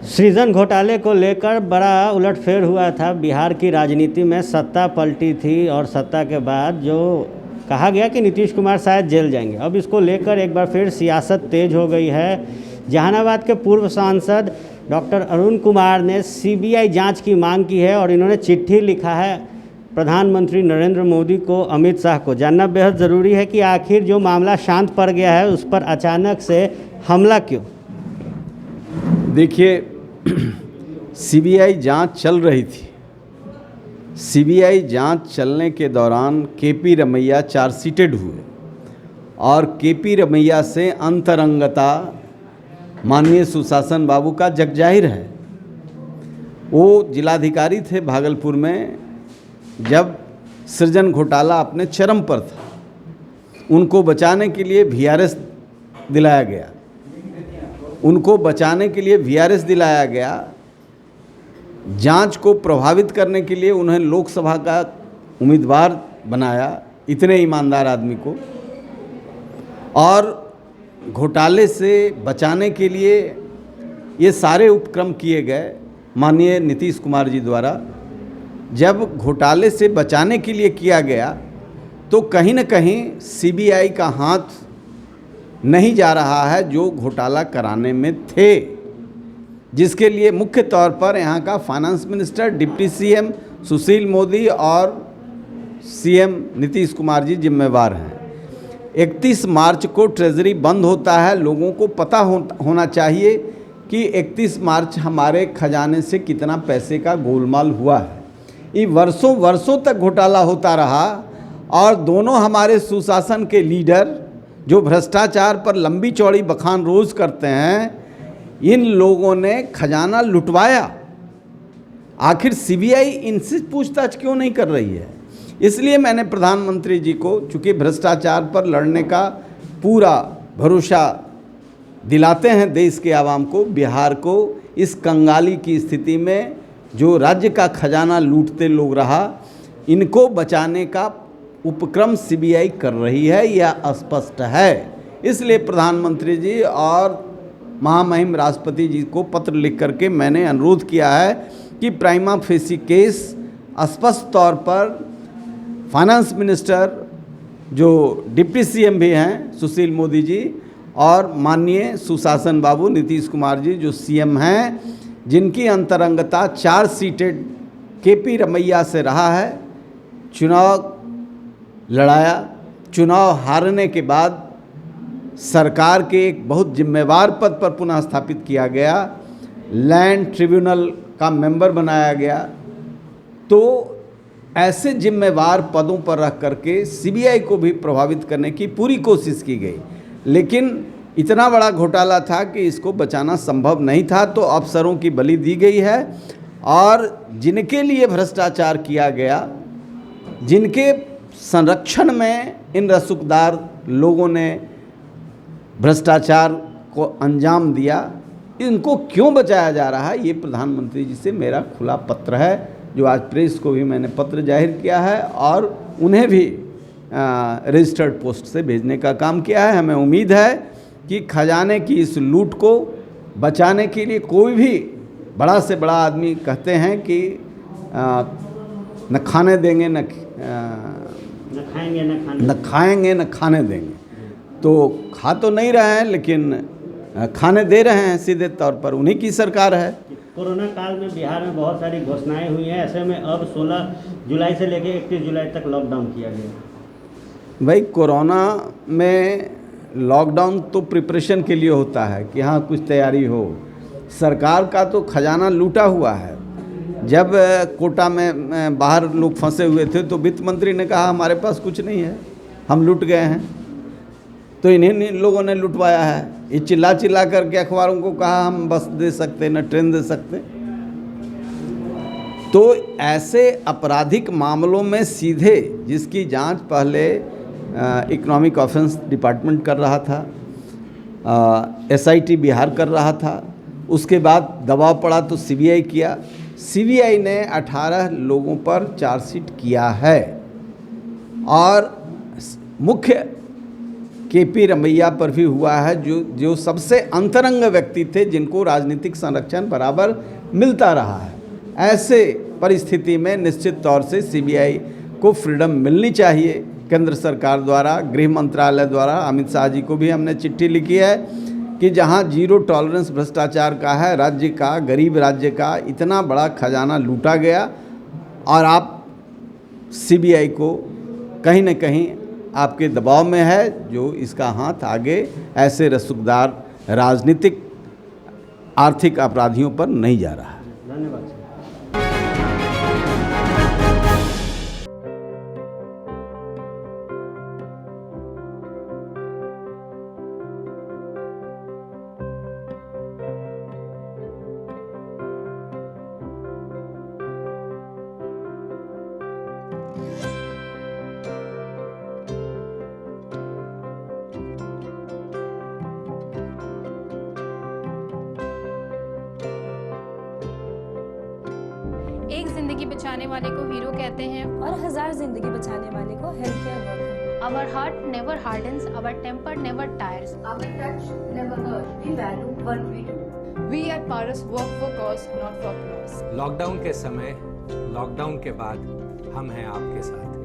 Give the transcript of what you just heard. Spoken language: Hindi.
सृजन घोटाले को लेकर बड़ा उलटफेर हुआ था। बिहार की राजनीति में सत्ता पलटी थी और सत्ता के बाद जो कहा गया कि नीतीश कुमार शायद जेल जाएंगे, अब इसको लेकर एक बार फिर सियासत तेज हो गई है। जहानाबाद के पूर्व सांसद डॉक्टर अरुण कुमार ने सीबीआई जांच की मांग की है और इन्होंने चिट्ठी लिखा है प्रधानमंत्री नरेंद्र मोदी को, अमित शाह को। जानना बेहद ज़रूरी है कि आखिर जो मामला शांत पड़ गया है उस पर अचानक से हमला क्यों? देखिए, सीबीआई जांच चल रही थी। सीबीआई जांच चलने के दौरान केपी रमैया चार्जशीटेड हुए और केपी रमैया से अंतरंगता माननीय सुशासन बाबू का जगजाहिर है। वो जिलाधिकारी थे भागलपुर में जब सृजन घोटाला अपने चरम पर था। उनको बचाने के लिए वीआरएस दिलाया गया, उनको बचाने के लिए वीआरएस दिलाया गया। जांच को प्रभावित करने के लिए उन्हें लोकसभा का उम्मीदवार बनाया, इतने ईमानदार आदमी को। और घोटाले से बचाने के लिए ये सारे उपक्रम किए गए माननीय नीतीश कुमार जी द्वारा। जब घोटाले से बचाने के लिए किया गया तो कहीं न कहीं सीबीआई का हाथ नहीं जा रहा है जो घोटाला कराने में थे, जिसके लिए मुख्य तौर पर यहाँ का finance minister, deputy CM Sushil Modi और सीएम नीतीश कुमार जी जिम्मेवार हैं। 31 मार्च को ट्रेजरी बंद होता है। लोगों को पता होना चाहिए कि 31 मार्च हमारे खजाने से कितना पैसे का गोलमाल हुआ है। ये वर्षों वर्षों तक घोटाला होता रहा और दोनों हमारे सुशासन के लीडर जो भ्रष्टाचार पर लंबी चौड़ी बखान रोज करते हैं, इन लोगों ने खजाना लुटवाया। आखिर सीबीआई इनसे पूछताछ क्यों नहीं कर रही है? इसलिए मैंने प्रधानमंत्री जी को, चूँकि भ्रष्टाचार पर लड़ने का पूरा भरोसा दिलाते हैं देश के आवाम को, बिहार को इस कंगाली की स्थिति में जो राज्य का खजाना लूटते लोग रहा, इनको बचाने का उपक्रम सीबीआई कर रही है, यह स्पष्ट है। इसलिए प्रधानमंत्री जी और महामहिम राष्ट्रपति जी को पत्र लिख करके मैंने अनुरोध किया है कि प्राइमा फेसी केस स्पष्ट तौर पर फाइनेंस मिनिस्टर जो डिप्टी सीएम भी हैं सुशील मोदी जी और माननीय सुशासन बाबू नीतीश कुमार जी जो सीएम हैं, जिनकी अंतरंगता चार्जशीटेड केपी रमैया से रहा है, चुनाव लड़ाया, चुनाव हारने के बाद सरकार के एक बहुत जिम्मेवार पद पर पुनः स्थापित किया गया, लैंड ट्रिब्यूनल का मेंबर बनाया गया। तो ऐसे जिम्मेवार पदों पर रख करके सीबीआई को भी प्रभावित करने की पूरी कोशिश की गई, लेकिन इतना बड़ा घोटाला था कि इसको बचाना संभव नहीं था। तो अफसरों की बलि दी गई है और जिनके लिए भ्रष्टाचार किया गया, जिनके संरक्षण में इन रसूखदार लोगों ने भ्रष्टाचार को अंजाम दिया, इनको क्यों बचाया जा रहा है, ये प्रधानमंत्री जी से मेरा खुला पत्र है, जो आज प्रेस को भी मैंने पत्र जाहिर किया है और उन्हें भी रजिस्टर्ड पोस्ट से भेजने का काम किया है। हमें उम्मीद है कि खजाने की इस लूट को बचाने के लिए कोई भी बड़ा से बड़ा आदमी कहते हैं कि न खाने देंगे न खाएंगे न खाने देंगे, तो खा तो नहीं रहे हैं लेकिन खाने दे रहे हैं भाई तौर पर, उन्हीं की सरकार है। कोरोना काल में बिहार में बहुत सारी घोषणाएं हुई हैं, ऐसे में अब 16 जुलाई से लेकर 31 जुलाई तक लॉकडाउन किया गया। भाई, कोरोना में लॉकडाउन तो प्रिपरेशन के लिए होता है कि हाँ कुछ तैयारी हो। सरकार का तो खजाना लूटा हुआ है। जब कोटा में बाहर लोग फंसे हुए थे तो वित्त मंत्री ने कहा हमारे पास कुछ नहीं है, हम लूट गए हैं। तो इन्हीं लोगों ने लुटवाया है। ये चिल्ला चिल्ला करके अखबारों को कहा हम बस दे सकते न ट्रेन दे सकते। तो ऐसे आपराधिक मामलों में सीधे जिसकी जांच पहले इकोनॉमिक ऑफेंस डिपार्टमेंट कर रहा था, एसआईटी बिहार कर रहा था, उसके बाद दबाव पड़ा तो सीबीआई किया। सीबीआई ने 18 लोगों पर चार्जशीट किया है और मुख्य केपी रमैया पर भी हुआ है, जो सबसे अंतरंग व्यक्ति थे, जिनको राजनीतिक संरक्षण बराबर मिलता रहा है। ऐसे परिस्थिति में निश्चित तौर से सीबीआई को फ्रीडम मिलनी चाहिए केंद्र सरकार द्वारा, गृह मंत्रालय द्वारा। अमित शाह जी को भी हमने चिट्ठी लिखी है कि जहां जीरो टॉलरेंस भ्रष्टाचार का है, राज्य का, गरीब राज्य का इतना बड़ा खजाना लूटा गया और आप सीबीआई को कहीं न कहीं आपके दबाव में है, जो इसका हाथ आगे ऐसे रसूखदार राजनीतिक आर्थिक अपराधियों पर नहीं जा रहा है। धन्यवाद। एक जिंदगी बचाने वाले को हीरो कहते हैं और 1000 जिंदगी बचाने वाले को health care worker. Our heart never hardens, our temper never tires. Our touch never hurts. We value what we do. We at Paras work for cause, not for applause. Lockdown के समय, लॉकडाउन के बाद हम हैं आपके साथ।